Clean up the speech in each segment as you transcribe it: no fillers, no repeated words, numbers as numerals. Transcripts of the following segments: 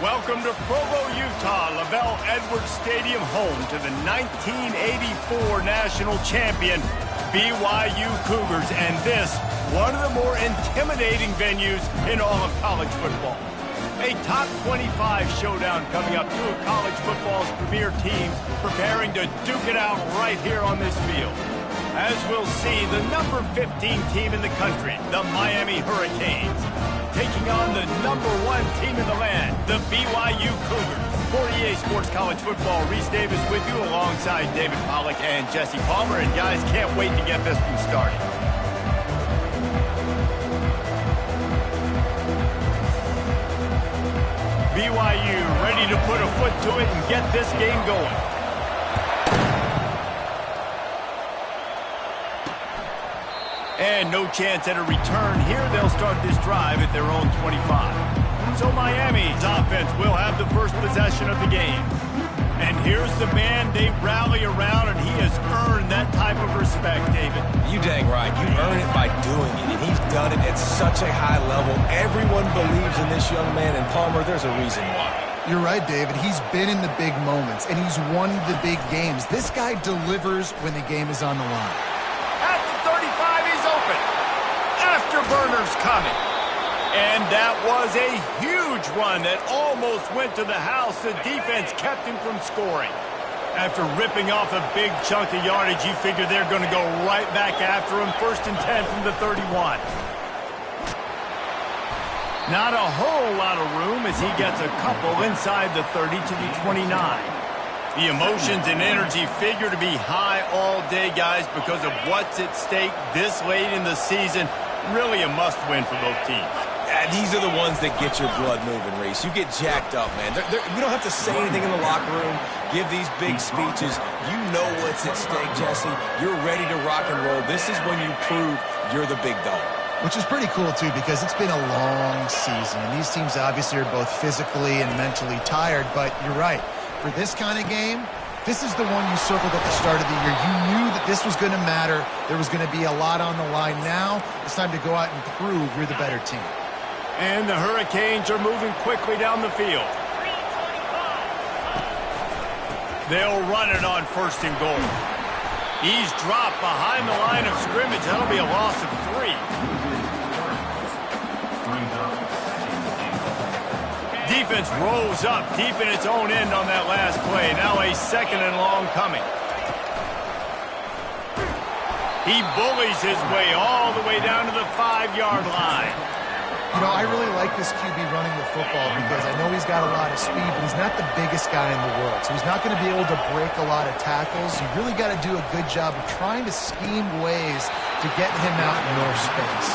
Welcome to Provo, Utah, Lavelle Edwards Stadium, home to the 1984 national champion BYU Cougars, and this, one of the more intimidating venues in all of college football. A top 25 showdown coming up, two of college football's premier teams preparing to duke it out right here on this field. As we'll see, the number 15 team in the country, the Miami Hurricanes, taking on the number 1 team in the land, the BYU Cougars. For EA Sports College Football, Reese Davis with you alongside David Pollack and Jesse Palmer. And guys, can't wait to get this one started. BYU ready to put a foot to it and get this game going. And no chance at a return here. They'll start this drive at their own 25. So Miami's offense will have the first possession of the game. And here's the man they rally around, and he has earned that type of respect, David. You dang right. You earn it by doing it, and he's done it at such a high level. Everyone believes in this young man, and Palmer, there's a reason why. You're right, David. He's been in the big moments, and he's won the big games. This guy delivers when the game is on the line. At the 35, he's open. Afterburners coming. And that was a huge run that almost went to the house. The defense kept him from scoring. After ripping off a big chunk of yardage, you figure they're going to go right back after him. 1st and 10 from the 31. Not a whole lot of room as he gets a couple inside the 30 to the 29. The emotions and energy figure to be high all day, guys, because of what's at stake this late in the season. Really a must-win for both teams. These are the ones that get your blood moving, Reese. You get jacked up, man. You don't have to say anything in the locker room, give these big speeches. You know what's at stake, Jesse. You're ready to rock and roll. This is when you prove you're the big dog. Which is pretty cool, too, because it's been a long season. And these teams obviously are both physically and mentally tired, but you're right. For this kind of game, this is the one you circled at the start of the year. You knew that this was going to matter. There was going to be a lot on the line. Now it's time to go out and prove you're the better team. And the Hurricanes are moving quickly down the field. They'll run it on 1st and goal. He's dropped behind the line of scrimmage. That'll be a loss of 3. Defense rolls up deep in its own end on that last play. Now a 2nd and long coming. He bullies his way all the way down to the 5-yard line. You know, I really like this QB running the football because I know he's got a lot of speed, but he's not the biggest guy in the world. So he's not going to be able to break a lot of tackles. You really got to do a good job of trying to scheme ways to get him out in more space.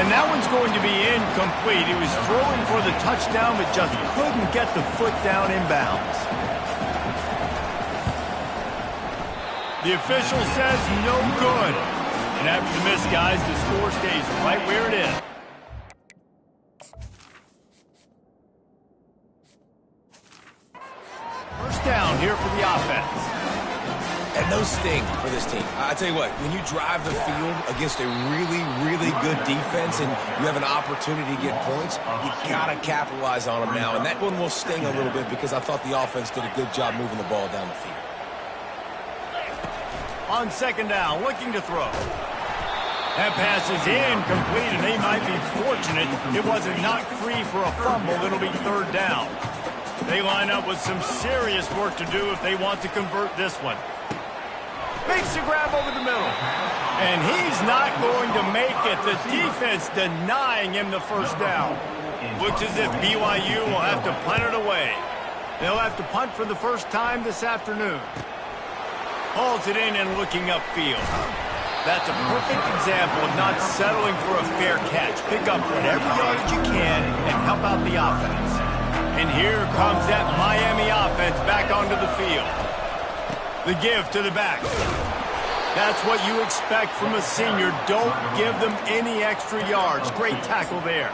And that one's going to be incomplete. He was throwing for the touchdown, but just couldn't get the foot down in bounds. The official says no good. And after the miss, guys, the score stays right where it is. First down here for the offense. And no sting for this team. I tell you what, when you drive the field against a really, really good defense and you have an opportunity to get points, you got to capitalize on them now. And that one will sting a little bit because I thought the offense did a good job moving the ball down the field. On 2nd down, looking to throw. That pass is incomplete, and they might be fortunate it wasn't knocked free for a fumble. It'll be 3rd down. They line up with some serious work to do if they want to convert this one. Makes a grab over the middle. And he's not going to make it. The defense denying him the 1st down. Looks as if BYU will have to punt it away. They'll have to punt for the first time this afternoon. Hauls it in and looking upfield. That's a perfect example of not settling for a fair catch. Pick up whatever yardage you can and help out the offense. And here comes that Miami offense back onto the field. The give to the back. That's what you expect from a senior. Don't give them any extra yards. Great tackle there.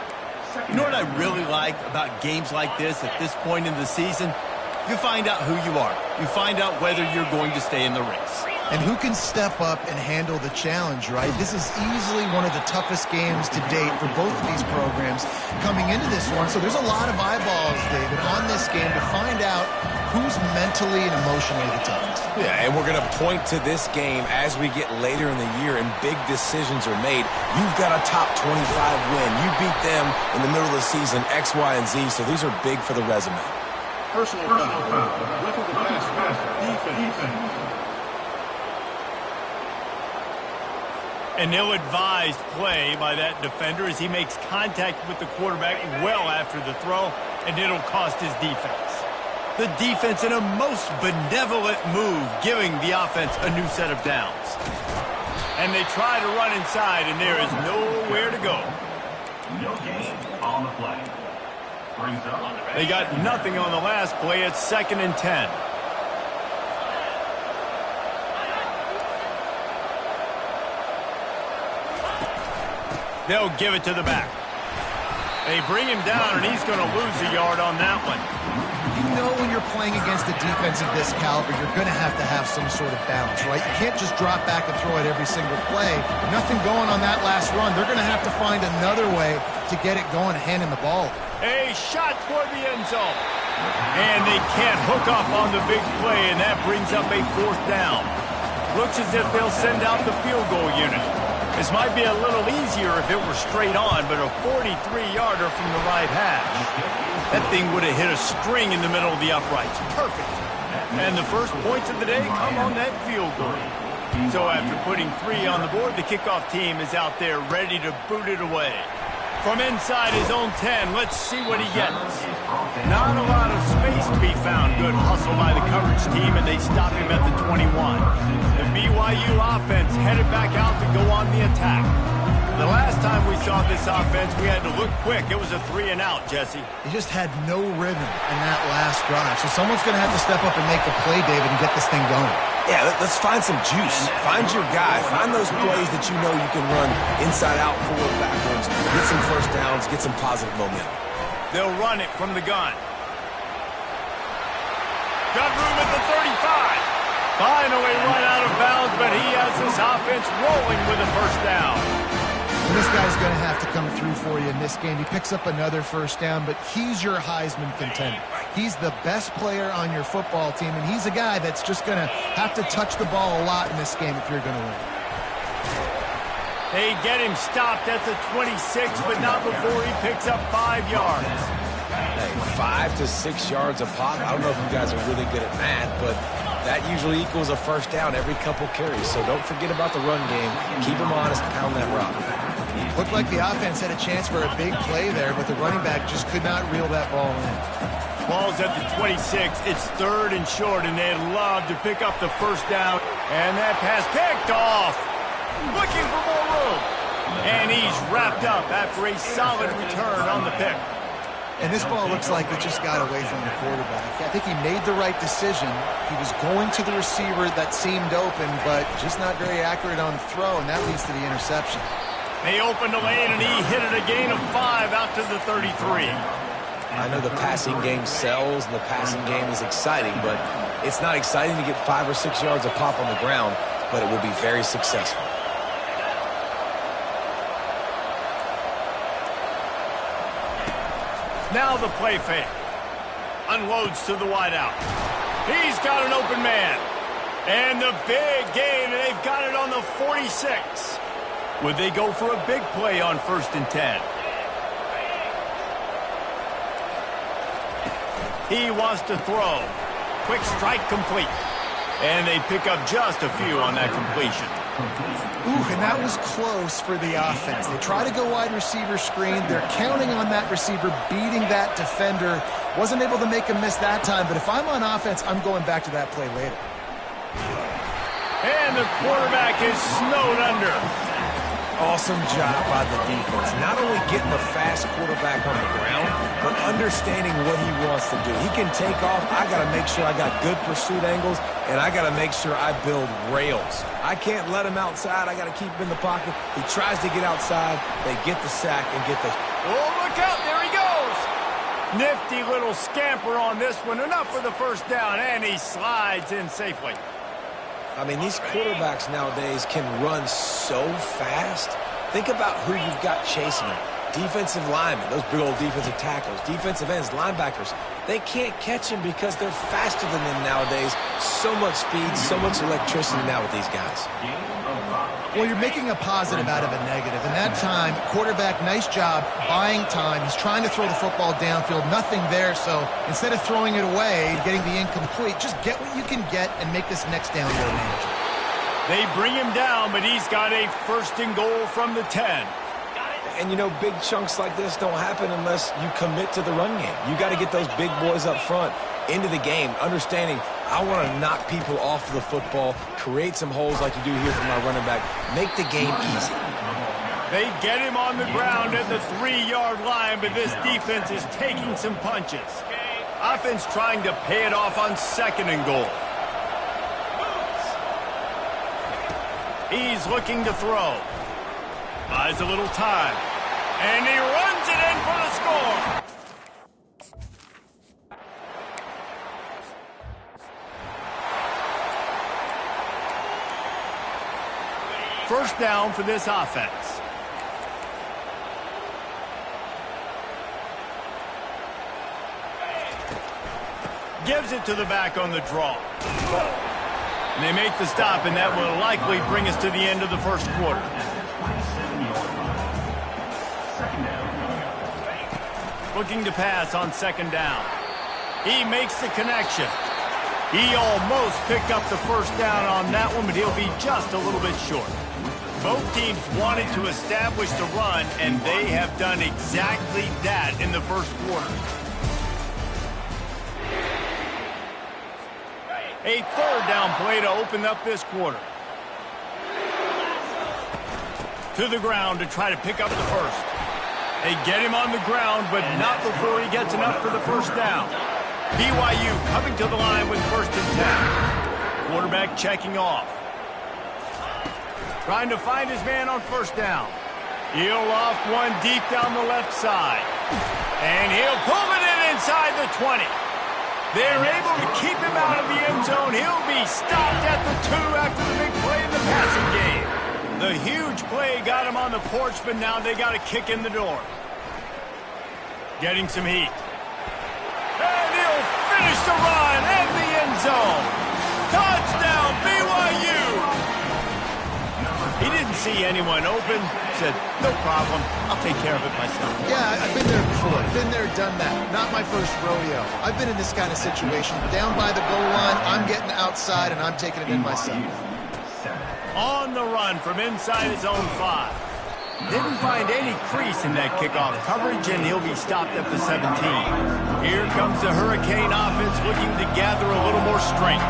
You know what I really like about games like this at this point in the season? You find out who you are. You find out whether you're going to stay in the race. And who can step up and handle the challenge, right? This is easily one of the toughest games to date for both of these programs coming into this one. So there's a lot of eyeballs, David, on this game to find out who's mentally and emotionally the toughest. Yeah, and we're going to point to this game as we get later in the year and big decisions are made. You've got a top 25 win. You beat them in the middle of the season, X, Y, and Z, so these are big for the resume. Personal foul. Looking to pass defense. An ill-advised play by that defender as he makes contact with the quarterback well after the throw, and it'll cost his defense. The defense in a most benevolent move, giving the offense a new set of downs. And they try to run inside, and there is nowhere to go. No gain on the play. Brings up. They got nothing on the last play. It's 2nd and 10. They'll give it to the back. They bring him down, and he's going to lose a yard on that one. You know when you're playing against a defense of this caliber, you're going to have some sort of balance, right? You can't just drop back and throw it every single play. Nothing going on that last run. They're going to have to find another way to get it going, handing the ball. A shot toward the end zone. And they can't hook up on the big play, and that brings up a 4th down. Looks as if they'll send out the field goal unit. This might be a little easier if it were straight on, but a 43-yarder from the right hash. That thing would have hit a string in the middle of the uprights. Perfect. And the first points of the day come on that field goal. So after putting 3 on the board, the kickoff team is out there ready to boot it away. From inside his own 10, let's see what he gets. Not a lot of space to be found. Good hustle by the coverage team, and they stop him at the 21. The BYU offense headed back out to go on the attack. The last time we saw this offense, we had to look quick. It was a 3-and-out, Jesse. He just had no rhythm in that last drive. So someone's going to have to step up and make a play, David, and get this thing going. Yeah, let's find some juice. Find your guy. Find those plays that you know you can run inside out, forward, backwards. Get some first downs. Get some positive momentum. They'll run it from the gun. Got room at the 35. Finally run out of bounds, but he has this offense rolling with a first down. And this guy's going to have to come through for you in this game. He picks up another first down, but he's your Heisman contender. He's the best player on your football team, and he's a guy that's just going to have to touch the ball a lot in this game if you're going to win. They get him stopped at the 26, but not before he picks up 5 yards. Hey, 5 to 6 yards a pop. I don't know if you guys are really good at math, but that usually equals a first down every couple carries. So don't forget about the run game. Keep them honest, pound that rock. Looked like the offense had a chance for a big play there, but the running back just could not reel that ball in. Ball's at the 26. It's 3rd and short, and they'd love to pick up the first down. And that pass picked off. Looking for more room. And he's wrapped up after a solid return on the pick. And this ball looks like it just got away from the quarterback. I think he made the right decision. He was going to the receiver that seemed open, but just not very accurate on the throw, and that leads to the interception. They opened the lane, and he hit it a gain of 5 out to the 33. I know the passing game sells, and the passing game is exciting, but it's not exciting to get 5 or 6 yards of pop on the ground, but it will be very successful. Now the play fake. Unloads to the wideout. He's got an open man. And the big gain, and they've got it on the 46. Would they go for a big play on 1st and 10? He wants to throw. Quick strike complete. And they pick up just a few on that completion. Ooh, and that was close for the offense. They try to go wide receiver screen. They're counting on that receiver beating that defender. Wasn't able to make a miss that time, but if I'm on offense, I'm going back to that play later. And the quarterback is snowed under. Awesome job by the defense. Not only getting the fast quarterback on the ground, but understanding what he wants to do. He can take off. I got to make sure I got good pursuit angles, and I got to make sure I build rails. I can't let him outside. I got to keep him in the pocket. He tries to get outside. They get the sack and get the... Oh, look out. There he goes. Nifty little scamper on this one. Enough for the first down, and he slides in safely. I mean, these quarterbacks nowadays can run so fast. Think about who you've got chasing them. Defensive linemen, those big old defensive tackles, defensive ends, linebackers. They can't catch him because they're faster than them nowadays. So much speed, so much electricity now with these guys. Well, you're making a positive out of a negative. And that time, quarterback, nice job buying time. He's trying to throw the football downfield, nothing there. So instead of throwing it away, getting the incomplete, just get what you can get and make this next down more manageable. They bring him down, but he's got a 1st and goal from the 10. And, you know, big chunks like this don't happen unless you commit to the run game. You got to get those big boys up front into the game, understanding I want to knock people off the football, create some holes like you do here from our running back, make the game easy. They get him on the ground at the 3-yard line, but this defense is taking some punches. Offense trying to pay it off on 2nd and goal. He's looking to throw. Buys a little time. And he runs it in for the score. First down for this offense. Gives it to the back on the draw. And they make the stop, and that will likely bring us to the end of the first quarter. Looking to pass on 2nd down. He makes the connection. He almost picked up the first down on that one, but he'll be just a little bit short. Both teams wanted to establish the run, and they have done exactly that in the first quarter. A 3rd down play to open up this quarter. To the ground to try to pick up the first. They get him on the ground, but not before he gets enough for the first down. BYU coming to the line with 1st and 10. Quarterback checking off. Trying to find his man on 1st down. He'll loft one deep down the left side. And he'll pull it in inside the 20. They're able to keep him out of the end zone. He'll be stopped at the 2 after the big play in the passing game. The huge play got him on the porch, but now they got a kick in the door. Getting some heat. And he'll finish the run in the end zone. Touchdown, BYU! He didn't see anyone open. Said, no problem. I'll take care of it myself. Yeah, I've been there before. Been there, done that. Not my first rodeo. I've been in this kind of situation. Down by the goal line, I'm getting outside, and I'm taking it in myself. On the run from inside his own 5. Didn't find any crease in that kickoff coverage, and he'll be stopped at the 17. Here comes the Hurricane offense looking to gather a little more strength.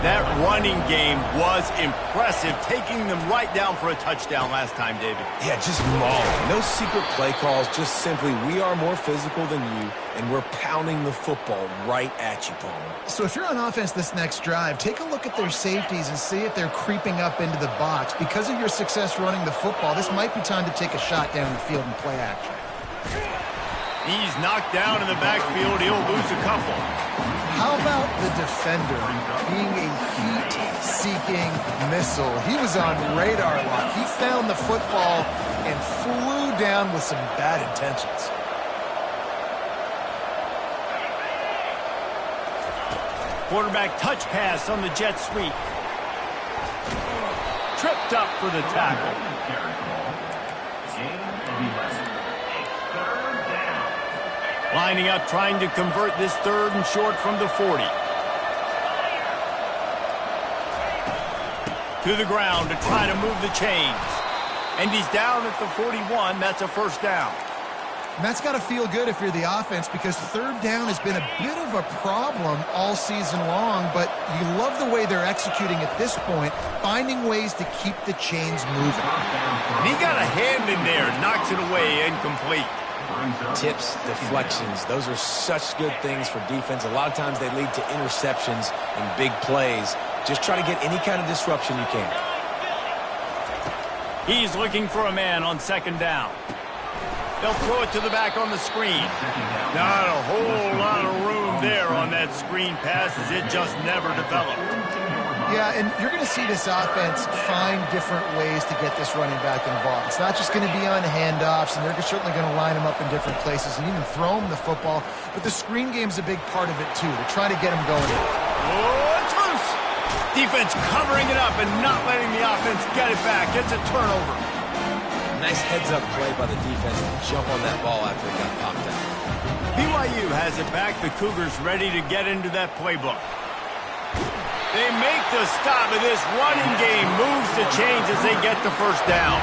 That running game was impressive, taking them right down for a touchdown last time, David. Yeah, just mauling. No secret play calls, just simply we are more physical than you, and we're pounding the football right at you, Paul. So if you're on offense this next drive, take a look at their safeties and see if they're creeping up into the box. Because of your success running the football, this might be time to take a shot down the field and play action. He's knocked down in the backfield. He'll lose a couple. How about the defender being a heat-seeking missile? He was on radar lock. He found the football and flew down with some bad intentions. Quarterback touch pass on the jet sweep. Tripped up for the tackle. Lining up, trying to convert this 3rd and short from the 40. To the ground to try to move the chains. And he's down at the 41. That's a 1st down. And that's got to feel good if you're the offense, because 3rd down has been a bit of a problem all season long, but you love the way they're executing at this point, finding ways to keep the chains moving. And he got a hand in there, knocks it away, incomplete. Tips, deflections, those are such good things for defense. A lot of times they lead to interceptions and big plays. Just try to get any kind of disruption you can. He's looking for a man on 2nd down. They'll throw it to the back on the screen. Not a whole lot of room there on that screen pass, as it just never developed. Yeah, and you're going to see this offense find different ways to get this running back involved. It's not just going to be on handoffs, and they're certainly going to line him up in different places and even throw him the football. But the screen game's a big part of it, too. They're trying to get him going in. Oh, it's loose. Defense covering it up and not letting the offense get it back. It's a turnover. Nice heads-up play by the defense to jump on that ball after it got popped out. BYU has it back. The Cougars ready to get into that playbook. They make the stop, and this running game moves the chains as they get the first down.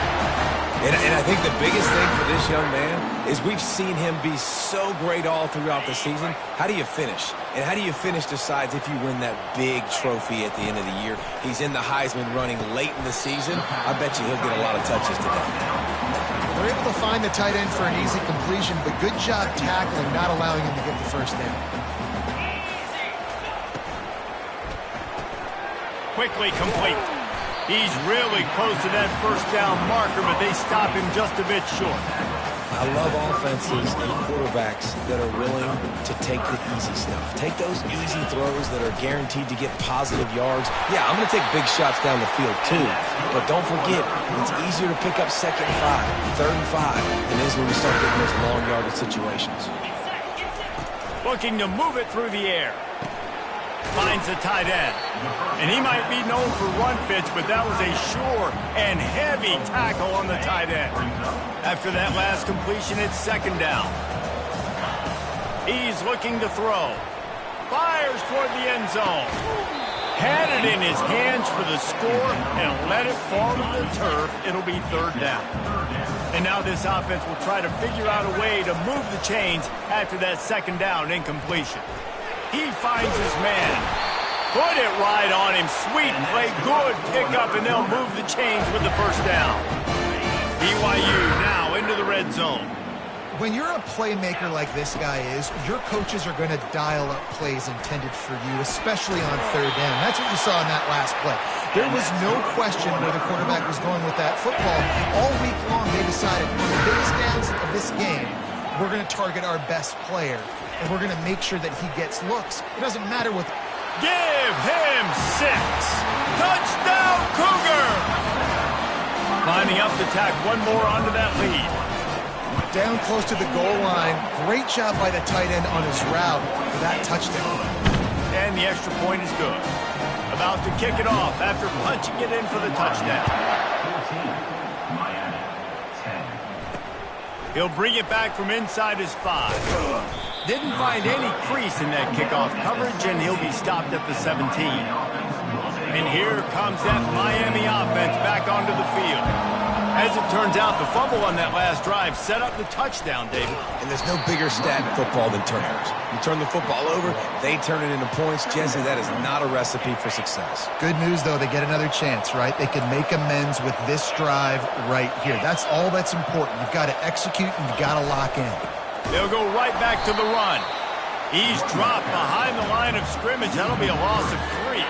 And I think the biggest thing for this young man is we've seen him be so great all throughout the season. How do you finish? And how do you finish decides if you win that big trophy at the end of the year. He's in the Heisman running late in the season. I bet you he'll get a lot of touches today. They're able to find the tight end for an easy completion, but good job tackling, not allowing him to get the first down. Quickly complete. He's really close to that first down marker, but they stop him just a bit short. I love offenses and quarterbacks that are willing to take the easy stuff. Take those easy throws that are guaranteed to get positive yards. Yeah, I'm going to take big shots down the field too, but don't forget, it's easier to pick up 2nd and 5, 3rd and 5 than it is when we start getting those long yardage situations. Looking to move it through the air. Finds the tight end. And he might be known for run fits, but that was a sure and heavy tackle on the tight end. After that last completion, it's 2nd down. He's looking to throw. Fires toward the end zone. Had it in his hands for the score and let it fall to the turf. It'll be 3rd down. And now this offense will try to figure out a way to move the chains after that 2nd down incompletion. He finds his man. Put it right on him. Sweet play. Good pickup, and they'll move the chains with the first down. BYU now into the red zone. When you're a playmaker like this guy is, your coaches are going to dial up plays intended for you, especially on 3rd down. That's what you saw in that last play. There was no question where the quarterback was going with that football. All week long, they decided on the biggest downs of this game, we're going to target our best player, and we're going to make sure that he gets looks. It doesn't matter what. Give him 6. Touchdown, Cougar! Lining up to tack one more onto that lead. Down close to the goal line. Great job by the tight end on his route for that touchdown. And the extra point is good. About to kick it off after punching it in for the touchdown. 14, Miami, 10. He'll bring it back from inside his 5. Didn't find any crease in that kickoff coverage, and he'll be stopped at the 17. And here comes that Miami offense back onto the field. As it turns out, the fumble on that last drive set up the touchdown, David. And there's no bigger stat in football than turnovers. You turn the football over, they turn it into points. Jesse, that is not a recipe for success. Good news, though, they get another chance, right? They can make amends with this drive right here. That's all that's important. You've got to execute, and you've got to lock in. They'll go right back to the run. He's dropped behind the line of scrimmage. That'll be a loss of 3.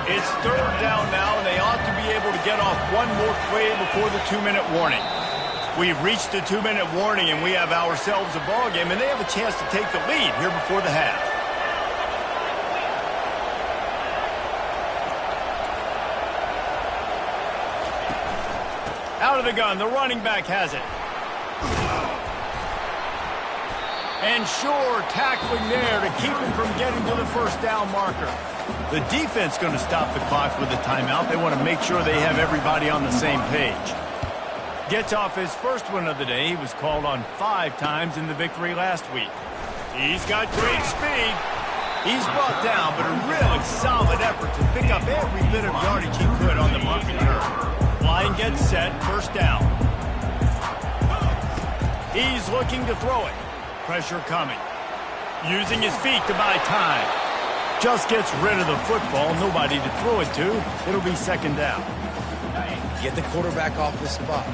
It's 3rd down now, and they ought to be able to get off one more play before the 2-minute warning. We've reached the 2-minute warning, and we have ourselves a ball game, and they have a chance to take the lead here before the half. Out of the gun, the running back has it. And sure, tackling there to keep him from getting to the first down marker. The defense going to stop the clock with a timeout. They want to make sure they have everybody on the same page. Gets off his first one of the day. He was called on 5 times in the victory last week. He's got great speed. He's brought down, but a really solid effort to pick up every bit of yardage he could on the punt return. Line gets set, first down. He's looking to throw it. Pressure coming. Using his feet to buy time. Just gets rid of the football. Nobody to throw it to. It'll be 2nd down. Get the quarterback off the spot.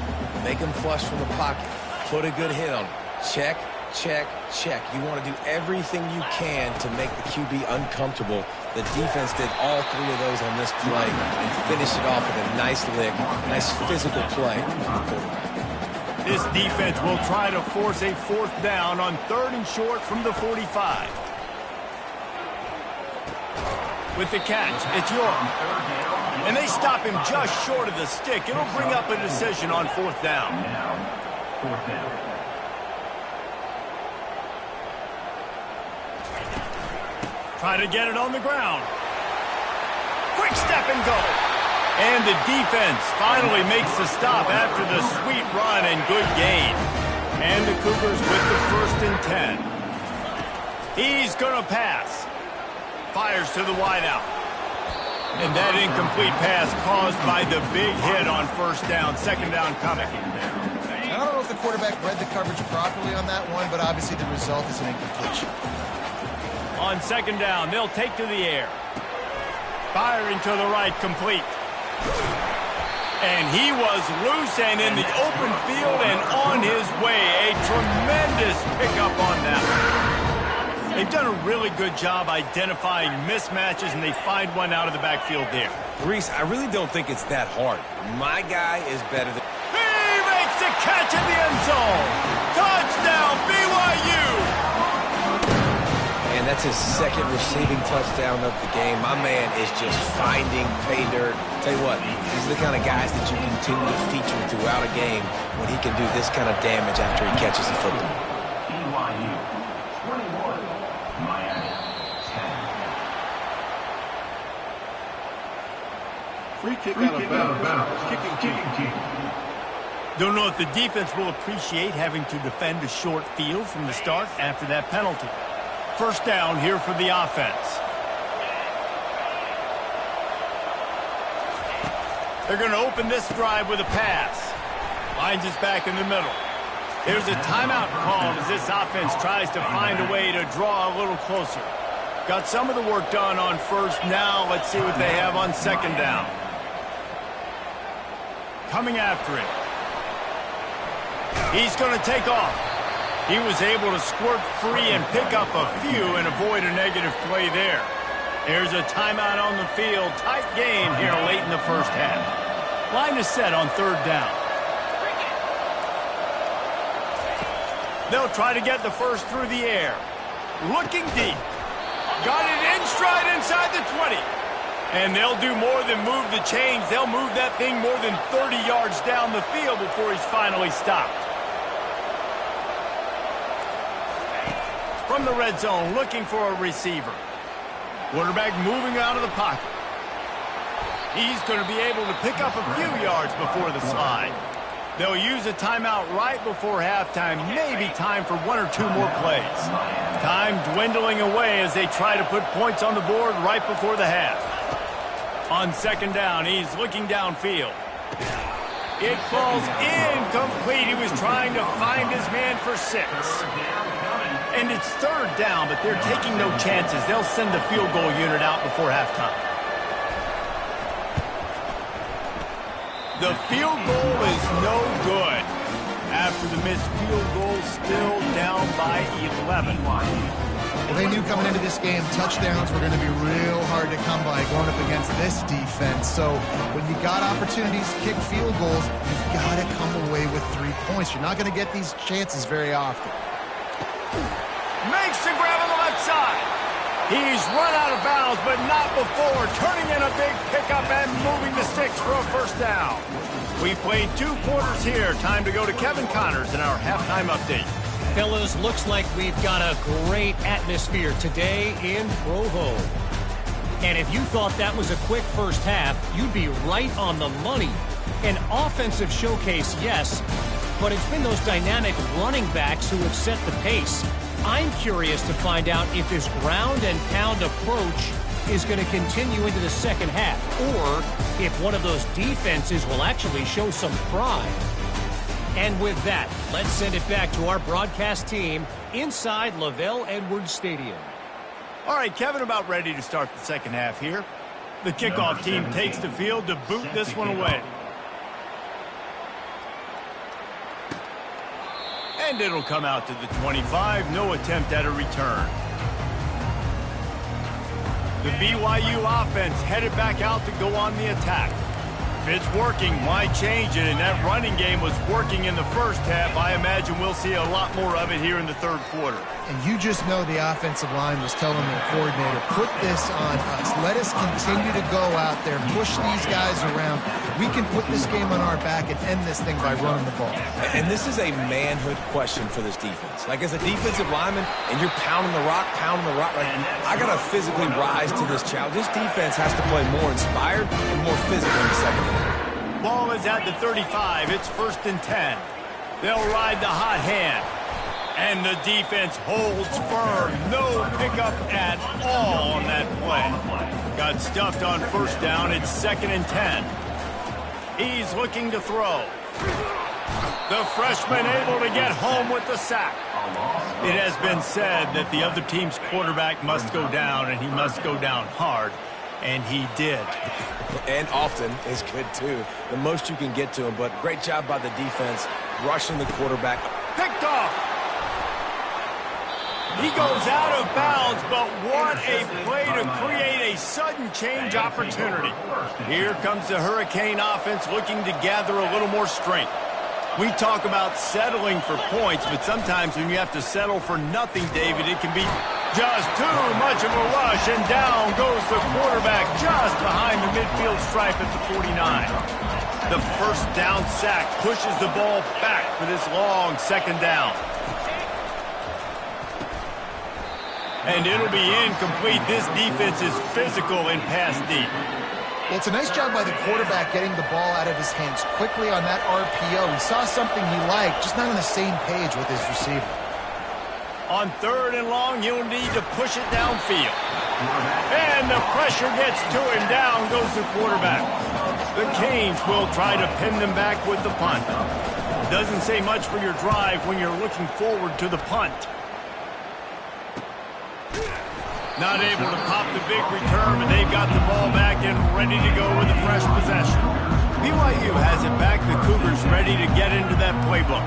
Make him flush from the pocket. Put a good hit on him. Check, check, check. You want to do everything you can to make the QB uncomfortable. The defense did all 3 of those on this play and finished it off with a nice lick, nice physical play from the quarterback. This defense will try to force a 4th down on 3rd and short from the 45. with the catch. It's York. And they stop him just short of the stick. It'll bring up a decision on 4th down. Fourth down. Try to get it on the ground. Quick step and go. And the defense finally makes the stop after the sweet run and good gain. And the Cougars with the 1st and 10. He's going to pass. Fires to the wideout. And that incomplete pass caused by the big hit on 1st down. 2nd down coming. I don't know if the quarterback read the coverage properly on that one, but obviously the result is an incompletion. On 2nd down, they'll take to the air. Firing to the right, complete. And he was loose and in the open field and on his way. A tremendous pickup on that. They've done a really good job identifying mismatches, and they find one out of the backfield there. Reese, I really don't think it's that hard. My guy is better than... He makes the catch in the end zone. Touchdown, BYU. And that's his 2nd receiving touchdown of the game. My man is just finding pay dirt. Tell you what, these are the kind of guys that you continue to feature throughout a game when he can do this kind of damage after he catches the football. BYU 21, Miami 10. Free kick out of bounds. Kicking team. Don't know if the defense will appreciate having to defend a short field from the start after that penalty. 1st down here for the offense. They're going to open this drive with a pass. Lines is back in the middle. There's a timeout called as this offense tries to find a way to draw a little closer. Got some of the work done on 1st. Now let's see what they have on 2nd down. Coming after it. He's going to take off. He was able to squirt free and pick up a few and avoid a negative play there. There's a timeout on the field. Tight game here late in the 1st half. Line is set on 3rd down. They'll try to get the 1st through the air. Looking deep. Got it in stride inside the 20. And they'll do more than move the chains. They'll move that thing more than 30 yards down the field before he's finally stopped. From the red zone, looking for a receiver. Quarterback moving out of the pocket. He's going to be able to pick up a few yards before the slide. They'll use a timeout right before halftime. Maybe time for 1 or 2 more plays. Time dwindling away as they try to put points on the board right before the half. On 2nd down, he's looking downfield. It falls incomplete. He was trying to find his man for 6. And it's 3rd down, but they're taking no chances. They'll send the field goal unit out before halftime. The field goal is no good. After the missed field goal, still down by 11. Well, they knew coming into this game, touchdowns were going to be real hard to come by going up against this defense. So when you got opportunities to kick field goals, you've got to come away with 3 points. You're not going to get these chances very often. Makes the grab on the left side. He's run out of bounds, but not before turning in a big pickup and moving the sticks for a 1st down. We played 2 quarters here. Time to go to Kevin Connors in our halftime update. Fellas, looks like we've got a great atmosphere today in Provo. And if you thought that was a quick 1st half, you'd be right on the money. An offensive showcase, yes, but it's been those dynamic running backs who have set the pace. I'm curious to find out if this ground and pound approach is going to continue into the 2nd half, or if one of those defenses will actually show some pride. And with that, let's send it back to our broadcast team inside Lavelle Edwards Stadium. All right, Kevin, about ready to start the 2nd half here. The kickoff team takes the field to boot this one away. And it'll come out to the 25. No attempt at a return. The BYU offense headed back out to go on the attack. If it's working, why change it? And that running game was working in the first half. I imagine we'll see a lot more of it here in the third quarter. And you just know the offensive line was telling their coordinator, put this on us. Let us continue to go out there, push these guys around. We can put this game on our back and end this thing by running the ball. And this is a manhood question for this defense. Like, as a defensive lineman, and you're pounding the rock, like, I got to physically rise to this challenge. This defense has to play more inspired and more physical in the second half. Ball is at the 35. It's 1st and 10. They'll ride the hot hand. And the defense holds firm. No pickup at all on that play. Got stuffed on 1st down. It's 2nd and 10. He's looking to throw. The freshman able to get home with the sack. It has been said that the other team's quarterback must go down, and he must go down hard. And he did. And often is good, too. The most you can get to him, but great job by the defense rushing the quarterback. Picked off. He goes out of bounds, but what a play to create a sudden change opportunity. Here comes the Hurricane offense looking to gather a little more strength. We talk about settling for points, but sometimes when you have to settle for nothing, David, it can be just too much of a rush, and down goes the quarterback just behind the midfield stripe at the 49. The 1st down sack pushes the ball back for this long 2nd down. And it'll be incomplete. This defense is physical and pass deep. Well, it's a nice job by the quarterback getting the ball out of his hands quickly on that RPO. He saw something he liked, just not on the same page with his receiver. On 3rd and long, you'll need to push it downfield. And the pressure gets to him. Down goes the quarterback. The Canes will try to pin them back with the punt. Doesn't say much for your drive when you're looking forward to the punt. Not able to pop the big return, but they've got the ball back and ready to go with a fresh possession. BYU has it back. The Cougars ready to get into that playbook.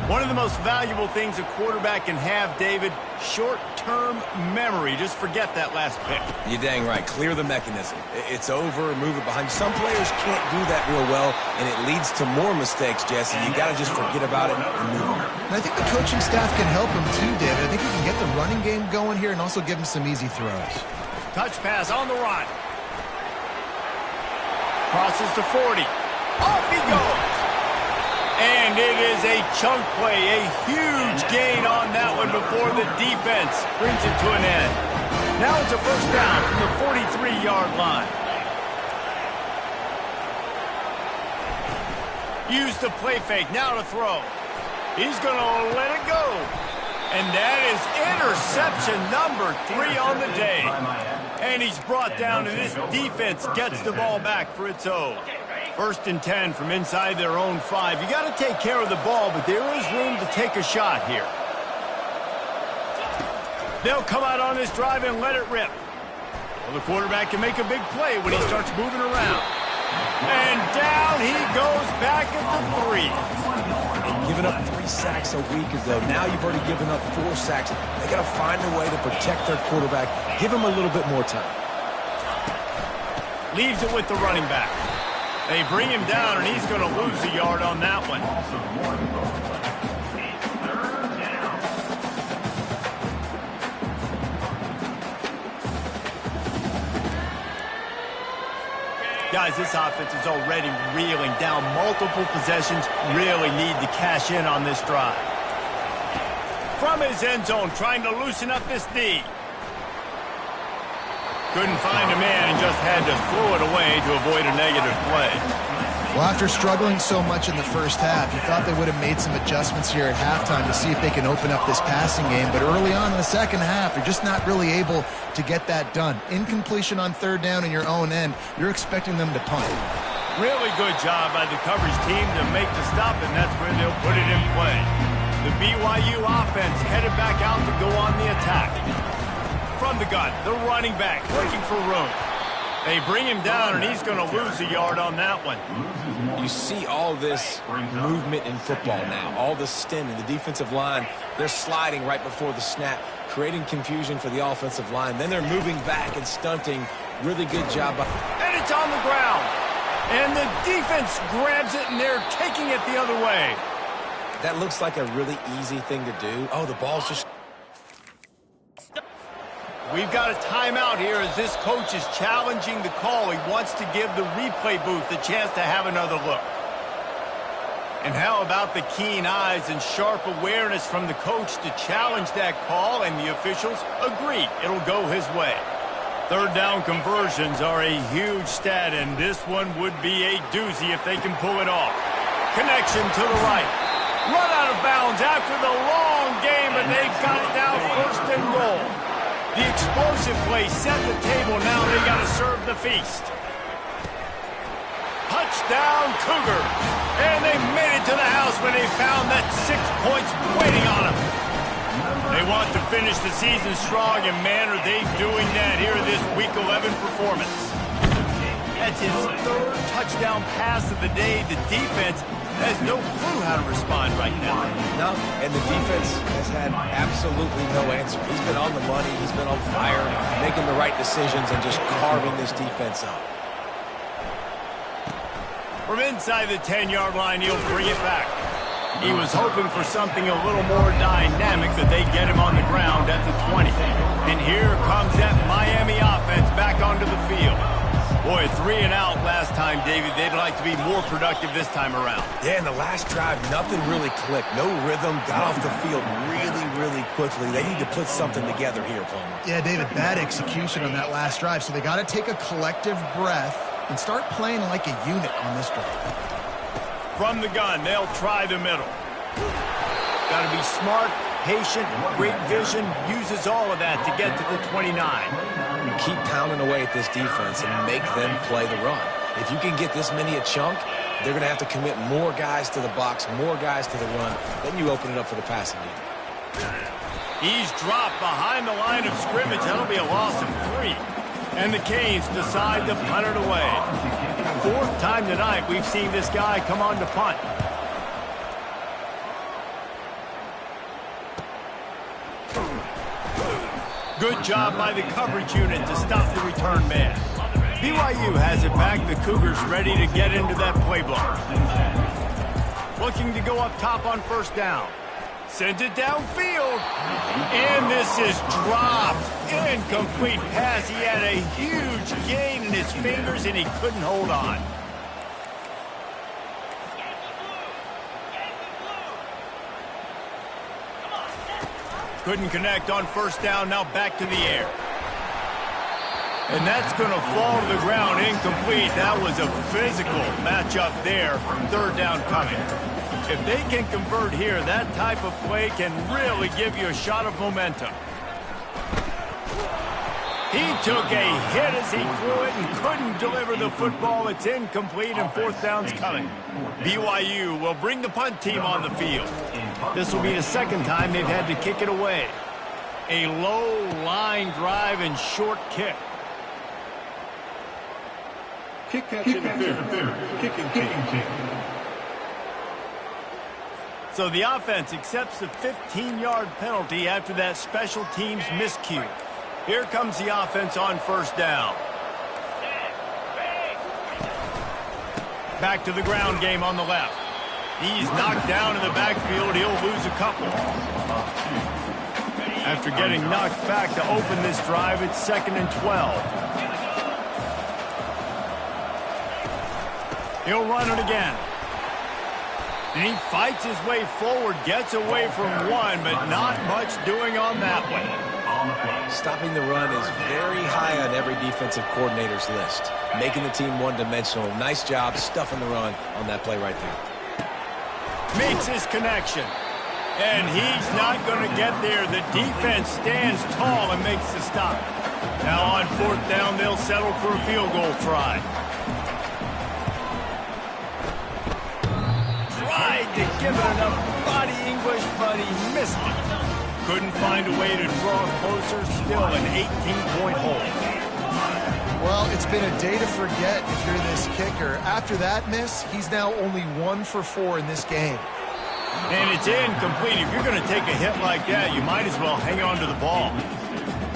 One of the most valuable things a quarterback can have, David, short-term memory. Just forget that last pick. You're dang right. Clear the mechanism. It's over, move it behind. Some players can't do that real well, and it leads to more mistakes, Jesse. You got to just forget about it and move on. And I think the coaching staff can help him too, David. I think he can get the running game going here and also give him some easy throws. Touch pass on the run. Crosses to 40. Off he goes. And it is a chunk play, a huge gain on that one before the defense brings it to an end. Now it's a 1st down from the 43-yard line. Use the play fake, now to throw. He's going to let it go. And that is interception number 3 on the day. And he's brought down, and this defense gets the ball back for its own. 1st and 10 from inside their own 5. You got to take care of the ball, but there is room to take a shot here. They'll come out on this drive and let it rip. Well, the quarterback can make a big play when he starts moving around. And down he goes back at the 3. Giving up 3 sacks a week ago. Now you've already given up 4 sacks. They got to find a way to protect their quarterback. Give him a little bit more time. Leaves it with the running back. They bring him down, and he's going to lose a yard on that one. Guys, this offense is already reeling down. Multiple possessions, really need to cash in on this drive. From his end zone, trying to loosen up this D. Couldn't find a man and just had to throw it away to avoid a negative play. Well, after struggling so much in the first half, you thought they would have made some adjustments here at halftime to see if they can open up this passing game. But early on in the second half, you're just not really able to get that done. Incompletion on 3rd down in your own end, you're expecting them to punt. Really good job by the coverage team to make the stop, and that's where they'll put it in play. The BYU offense headed back out to go on the attack. From the gun, the running back looking for room. They bring him down, and he's going to lose a yard on that one. You see all this movement in football now, all the stemming, the defensive line, they're sliding right before the snap, creating confusion for the offensive line. Then they're moving back and stunting. Really good job. And it's on the ground. And the defense grabs it, and they're taking it the other way. That looks like a really easy thing to do. Oh, the ball's just... We've got a timeout here as this coach is challenging the call. He wants to give the replay booth the chance to have another look. And how about the keen eyes and sharp awareness from the coach to challenge that call, and the officials agree it'll go his way. Third down conversions are a huge stat, and this one would be a doozy if they can pull it off. Connection to the right. Run out of bounds after the long game, and they've got it down first and goal. The explosive play set the table. Now they got to serve the feast. Touchdown, Cougar. And they made it to the house when they found that 6 points waiting on them. They want to finish the season strong, and man, are they doing that here in this Week 11 performance. That's his third touchdown pass of the day. The defense has no clue how to respond right now. No, and the defense has had absolutely no answer. He's been on the money, he's been on fire, making the right decisions and just carving this defense up. From inside the 10-yard line, he'll bring it back. He was hoping for something a little more dynamic, but they get him on the ground at the 20. And here comes that Miami offense back onto the field. Boy, 3 and out last time, David. They'd like to be more productive this time around. Yeah, in the last drive, nothing really clicked. No rhythm, got off the field really, really quickly. They need to put something together here, Palmer. Yeah, David, bad execution on that last drive, so they got to take a collective breath and start playing like a unit on this drive. From the gun, they'll try the middle. Got to be smart, patient, great vision, uses all of that to get to the 29. Keep pounding away at this defense and make them play the run. If you can get this many a chunk, they're going to have to commit more guys to the box, more guys to the run. Then you open it up for the passing game. He's dropped behind the line of scrimmage. That'll be a loss of 3. And the Canes decide to punt it away. 4th time tonight we've seen this guy come on to punt. Good job by the coverage unit to stop the return man. BYU has it back. The Cougars ready to get into that playbook. Looking to go up top on first down. Sends it downfield. And this is dropped. Incomplete pass. He had a huge gain in his fingers, and he couldn't hold on. Couldn't connect on first down. Now back to the air. And that's going to fall to the ground. Incomplete. That was a physical matchup there. 3rd down coming. If they can convert here, that type of play can really give you a shot of momentum. He took a hit as he threw it and couldn't deliver the football. It's incomplete, and 4th down's coming. BYU will bring the punt team on the field. This will be the 2nd time they've had to kick it away. A low line drive and short kick. Kick catch interference. Kicking team. So the offense accepts the 15-yard penalty after that special teams miscue. Here comes the offense on first down. Back to the ground game on the left. He's knocked down in the backfield. He'll lose a couple. After getting knocked back to open this drive, it's 2nd and 12. He'll run it again. And he fights his way forward, gets away from one, but not much doing on that one. Stopping the run is very high on every defensive coordinator's list. Making the team one-dimensional. Nice job stuffing the run on that play right there. Makes his connection. And he's not going to get there. The defense stands tall and makes the stop. Now on 4th down, they'll settle for a field goal try. Tried to give it enough body English, but he missed it. Couldn't find a way to draw closer. Still an 18-point hole. Well, it's been a day to forget if you're this kicker. After that miss, he's now only 1 for 4 in this game. And it's incomplete. If you're going to take a hit like that, you might as well hang on to the ball.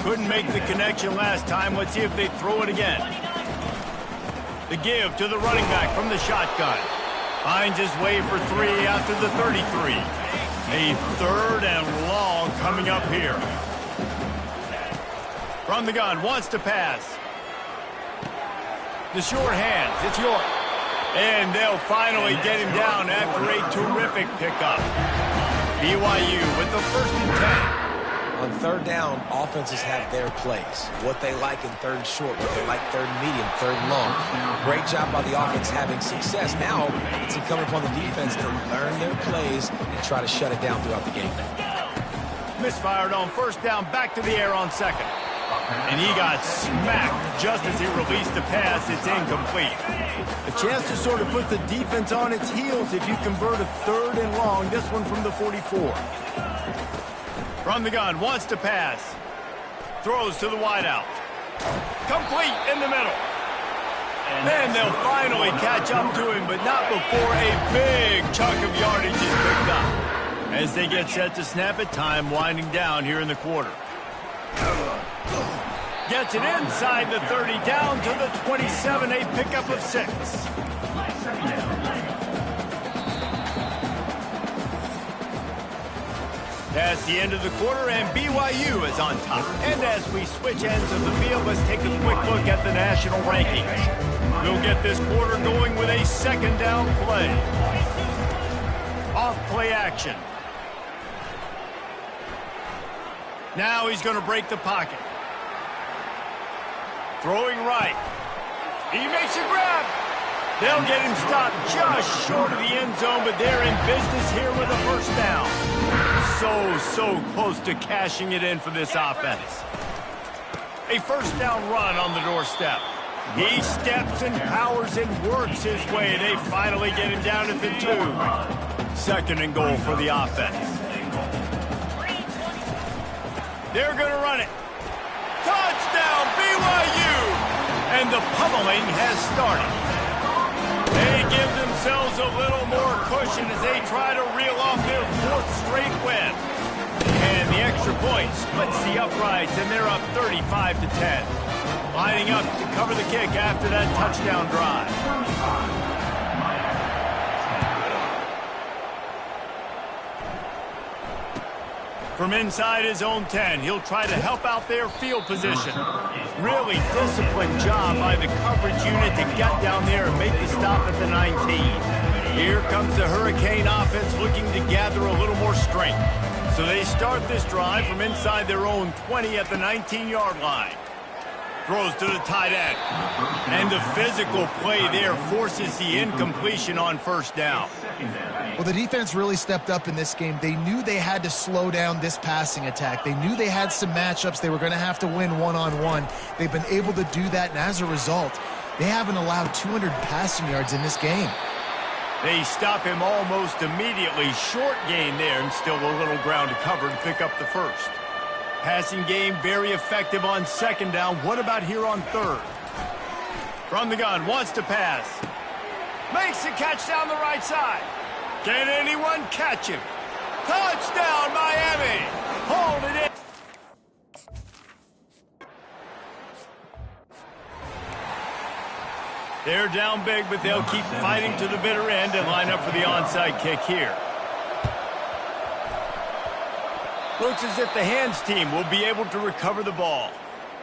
Couldn't make the connection last time. Let's see if they throw it again. The give to the running back from the shotgun. Finds his way for 3 after the 33. A 3rd and long coming up here. From the gun, wants to pass. The short hands, it's York. And they'll finally get him down after a terrific pickup. BYU with the 1st and 10. On 3rd down, offenses have their plays. What they like in 3rd and short, what they like 3rd and medium, 3rd and long. Great job by the offense having success. Now it's incumbent upon the defense to learn their plays and try to shut it down throughout the game. Misfired on 1st down, back to the air on 2nd. And he got smacked just as he released the pass. It's incomplete. A chance to sort of put the defense on its heels if you convert a 3rd and long. This one from the 44. From the gun, wants to pass. Throws to the wideout. Complete in the middle. Then they'll finally catch up to him, but not before a big chunk of yardage is picked up. As they get set to snap it, time winding down here in the quarter. Gets it inside the 30, down to the 27, a pickup of 6. That's the end of the quarter, and BYU is on top. And as we switch ends of the field, let's take a quick look at the national rankings. We'll get this quarter going with a 2nd down play. Off play action. Now he's going to break the pocket. Throwing right. He makes a grab. They'll get him stopped just short of the end zone, but they're in business here with a 1st down. So close to cashing it in for this offense. A 1st down run on the doorstep. He steps and powers and works his way. They finally get him down at the 2. 2nd and goal for the offense. They're going to run it. Touchdown, BYU! And the pummeling has started. They give themselves a little more cushion as they try to reel off their 4th straight win. And the extra point splits the uprights, and they're up 35-10. Lining up to cover the kick after that touchdown drive. From inside his own 10, he'll try to help out their field position. Really disciplined job by the coverage unit to get down there and make the stop at the 19. Here comes the Hurricane offense looking to gather a little more strength. So they start this drive from inside their own 20 at the 19-yard line. Throws to the tight end. And the physical play there forces the incompletion on 1st down. Well, the defense really stepped up in this game. They knew they had to slow down this passing attack. They knew they had some matchups they were going to have to win one-on-one. They've been able to do that, and as a result, they haven't allowed 200 passing yards in this game. They stop him almost immediately. Short gain there, and still a little ground to cover to pick up the 1st. Passing game very effective on 2nd down. What about here on 3rd? From the gun, wants to pass. Makes the catch down the right side. Can anyone catch him? Touchdown, Miami! Hold it in. They're down big, but they'll keep fighting to the bitter end and line up for the onside kick here. Looks as if the hands team will be able to recover the ball.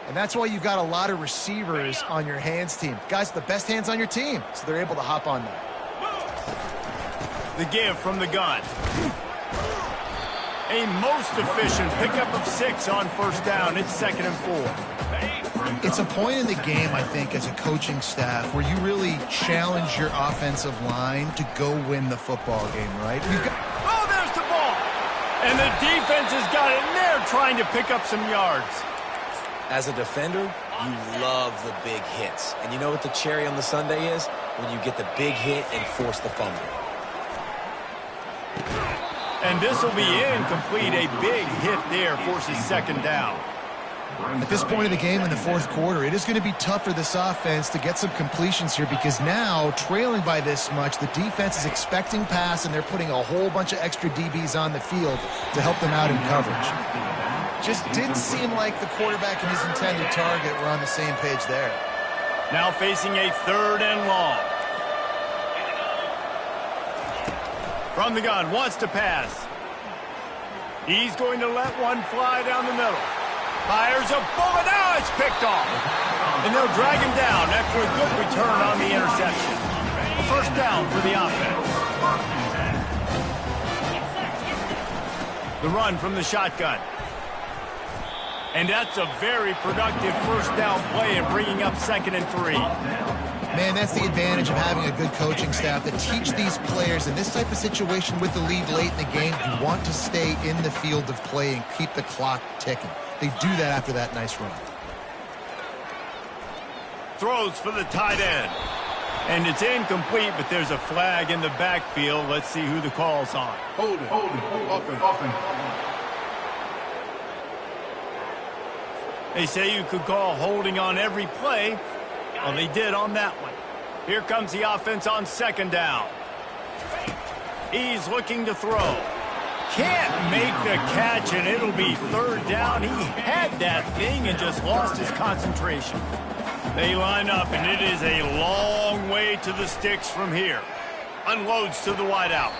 And that's why you've got a lot of receivers on your hands team. Guys, the best hands on your team, so they're able to hop on them. The give from the gun. A most efficient pickup of 6 on 1st down. It's 2nd and 4. It's a point in the game, I think, as a coaching staff where you really challenge your offensive line to go win the football game, right? Oh, there's the ball! And the defense has got it in there trying to pick up some yards. As a defender, you love the big hits. And you know what the cherry on the sundae is? When you get the big hit and force the fumble. And this will be incomplete. A big hit there forces 2nd down. At this point of the game in the 4th quarter, it is going to be tough for this offense to get some completions here because now, trailing by this much, the defense is expecting pass, and they're putting a whole bunch of extra DBs on the field to help them out in coverage. Just didn't seem like the quarterback and his intended target were on the same page there. Now facing a 3rd and long. From the gun, wants to pass. He's going to let one fly down the middle. Fires a bullet. Now it's picked off. And they'll drag him down after a good return on the interception. A 1st down for the offense. The run from the shotgun. And that's a very productive 1st down play and bringing up 2nd and 3. Man, that's the advantage of having a good coaching staff that teach these players in this type of situation with the lead late in the game, you want to stay in the field of play and keep the clock ticking. They do that after that nice run. Throws for the tight end. And it's incomplete, but there's a flag in the backfield. Let's see who the call's on. Hold it. Offense. They say you could call holding on every play. Well, they did on that one. Here comes the offense on 2nd down. He's looking to throw. Can't make the catch, and it'll be 3rd down. He had that thing and just lost his concentration. They line up, and it is a long way to the sticks from here. Unloads to the wideout.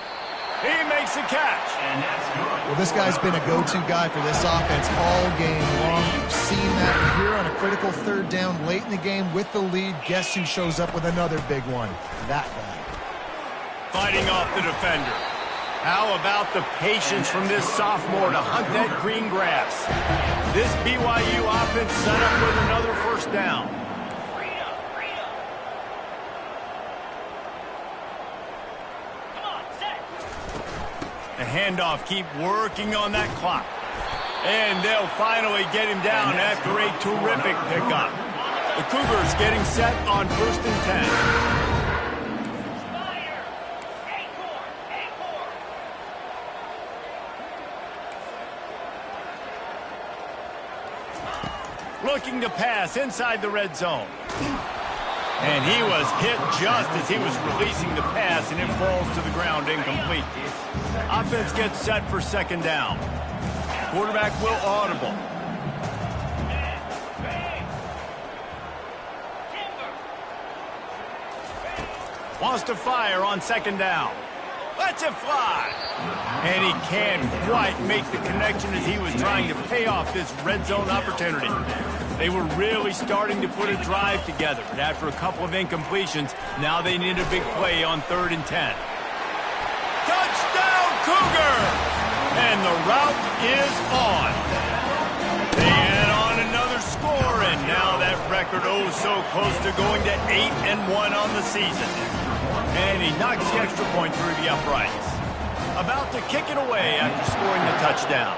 He makes the catch. Well, this guy's been a go-to guy for this offense all game long. You've seen that here on a critical 3rd down late in the game with the lead. Guess who shows up with another big one? That guy. Fighting off the defender. How about the patience from this sophomore to hunt that green grass? This BYU offense set up with another 1st down. The handoff, keep working on that clock. And they'll finally get him down after a terrific pickup. The Cougars getting set on 1st and 10. Looking to pass inside the red zone. And he was hit just as he was releasing the pass, and it falls to the ground incomplete. Offense gets set for 2nd down. Quarterback will audible. Wants to fire on 2nd down. Lets it fly. And he can't quite make the connection as he was trying to pay off this red zone opportunity. They were really starting to put a drive together, and after a couple of incompletions, now they need a big play on 3rd and 10. Touchdown, Cougar! And the route is on. They add on another score, and now that record so close to going to 8-1 on the season. And he knocks the extra point through the uprights. About to kick it away after scoring the touchdown.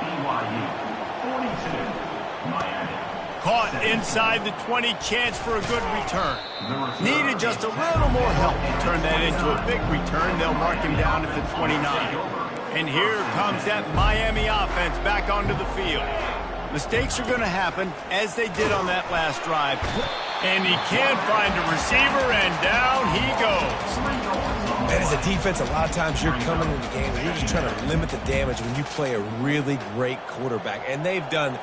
Caught inside the 20, chance for a good return. Needed just a little more help to turn that into a big return. They'll mark him down at the 29. And here comes that Miami offense back onto the field. Mistakes are going to happen, as they did on that last drive. And he can't find a receiver, and down he goes. And as a defense, a lot of times you're coming into the game and you're just trying to limit the damage when you play a really great quarterback. And they've done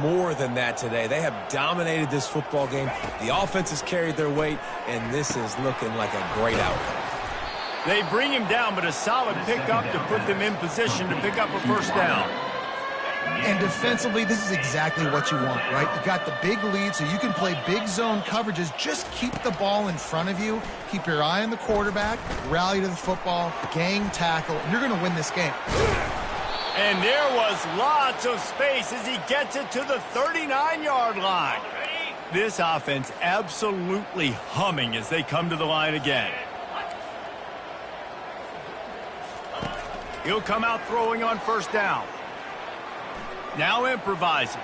more than that today. They have dominated this football game. The offense has carried their weight, and this is looking like a great outcome. They bring him down, but a solid pickup to put them in position to pick up a 1st down. And defensively, this is exactly what you want, right? You got the big lead, so you can play big zone coverages. Just keep the ball in front of you. Keep your eye on the quarterback. Rally to the football. Gang tackle. And you're going to win this game. And there was lots of space as he gets it to the 39-yard line. This offense absolutely humming as they come to the line again. He'll come out throwing on 1st down. Now improvising.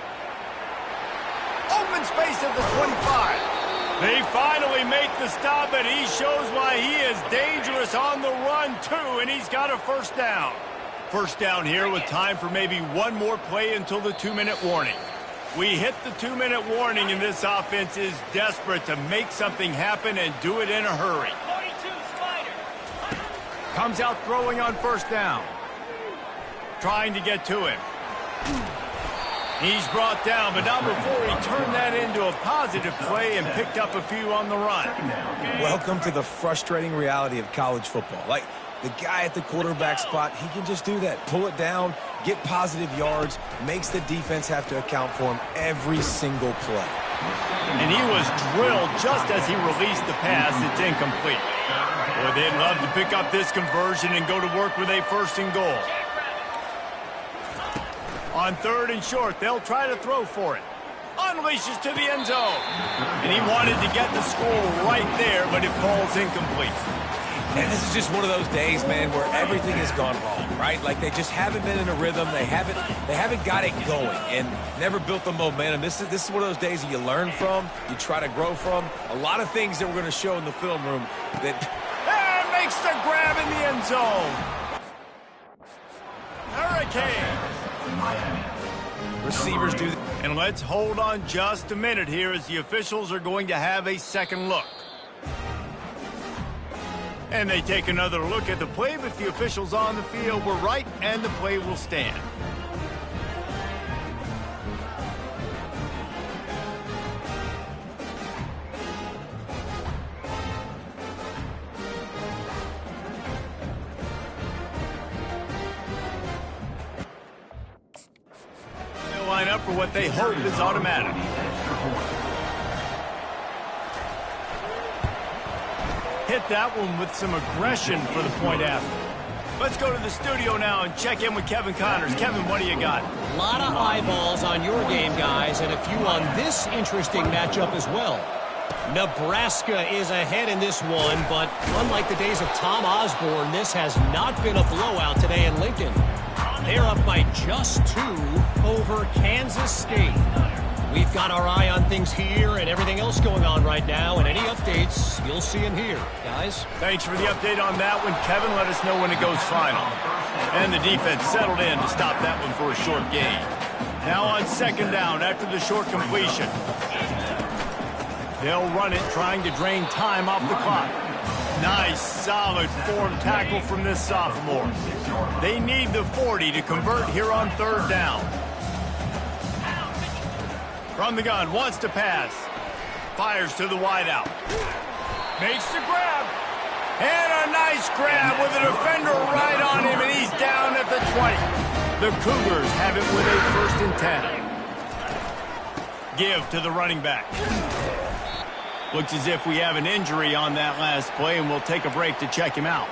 Open space at the 25. They finally make the stop, and he shows why he is dangerous on the run, too, and he's got a 1st down. 1st down here with time for maybe one more play until the 2-minute warning. We hit the 2-minute warning, and this offense is desperate to make something happen and do it in a hurry. Comes out throwing on 1st down. Trying to get to him. He's brought down, but not before he turned that into a positive play and picked up a few on the run. Welcome to the frustrating reality of college football. Like, the guy at the quarterback spot, he can just do that. Pull it down, get positive yards, makes the defense have to account for him every single play. And he was drilled just as he released the pass. It's incomplete. Boy, they'd love to pick up this conversion and go to work with a 1st and goal. On 3rd and short, they'll try to throw for it. Unleashes to the end zone. And he wanted to get the score right there, but it falls incomplete. And this is just one of those days, man, where everything has gone wrong, right? Like, they just haven't been in a rhythm. They haven't got it going and never built the momentum. This is one of those days that you learn from, you try to grow from. A lot of things that we're going to show in the film room that... And makes the grab in the end zone. Hurricane. Receivers do... And let's hold on just a minute here as the officials are going to have a second look. And they take another look at the play, but the officials on the field were right, and the play will stand. They'll line up for what they hope is automatic. Hit that one with some aggression for the point after. Let's go to the studio now and check in with Kevin Connors. Kevin, what do you got? A lot of eyeballs on your game, guys, and a few on this interesting matchup as well. Nebraska is ahead in this one, but unlike the days of Tom Osborne, this has not been a blowout today in Lincoln. They're up by just 2 over Kansas State. We've got our eye on things here and everything else going on right now, and any updates, you'll see them here, guys. Thanks for the update on that one, Kevin. Let us know when it goes final. And the defense settled in to stop that one for a short gain. Now on 2nd down after the short completion. They'll run it, trying to drain time off the clock. Nice, solid form tackle from this sophomore. They need the 40 to convert here on 3rd down. From the gun, wants to pass. Fires to the wideout. Makes the grab. And a nice grab with a defender right on him, and he's down at the 20. The Cougars have it with a 1st and 10. Give to the running back. Looks as if we have an injury on that last play, and we'll take a break to check him out.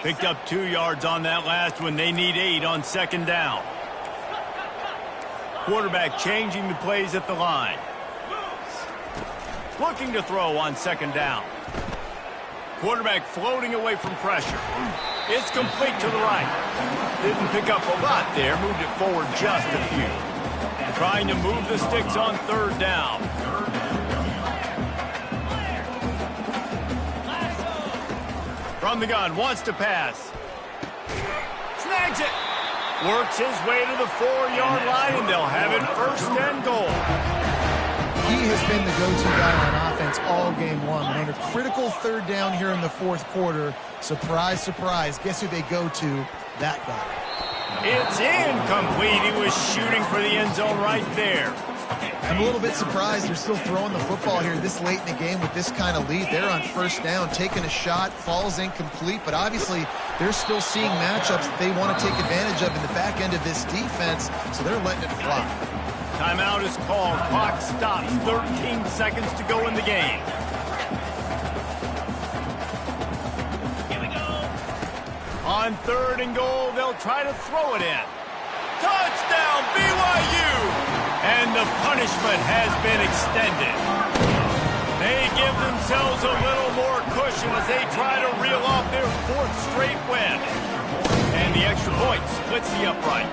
Picked up 2 yards on that last one. They need 8 on 2nd down. Quarterback changing the plays at the line. Looking to throw on 2nd down. Quarterback floating away from pressure. It's complete to the right. Didn't pick up a lot there. Moved it forward just a few. Trying to move the sticks on 3rd down. From the gun, wants to pass. Snags it. Works his way to the 4-yard line, and they'll have it 1st and goal. He has been the go-to guy on offense all game long. And on a critical 3rd down here in the 4th quarter, surprise, surprise, guess who they go to? That guy. It's incomplete. He was shooting for the end zone right there. I'm a little bit surprised they're still throwing the football here this late in the game with this kind of lead. They're on 1st down, taking a shot, falls incomplete, but obviously they're still seeing matchups that they want to take advantage of in the back end of this defense, so they're letting it fly. Timeout is called. Clock stops. 13 seconds to go in the game. Here we go. On 3rd and goal, they'll try to throw it in. Touchdown, BYU! And the punishment has been extended. They give themselves a little more cushion as they try to reel off their 4th straight win. And the extra point splits the upright.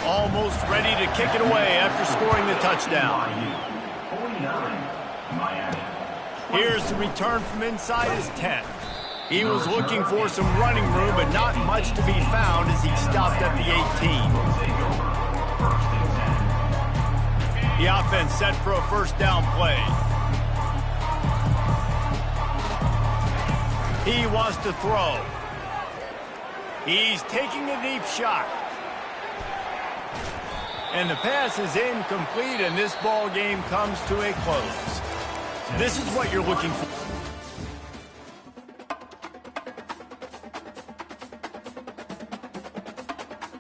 Almost ready to kick it away after scoring the touchdown. Here's the return from inside his 10. He was looking for some running room, but not much to be found as he stopped at the 18. The offense set for a 1st down play. He wants to throw. He's taking a deep shot. And the pass is incomplete, and this ball game comes to a close. This is what you're looking for.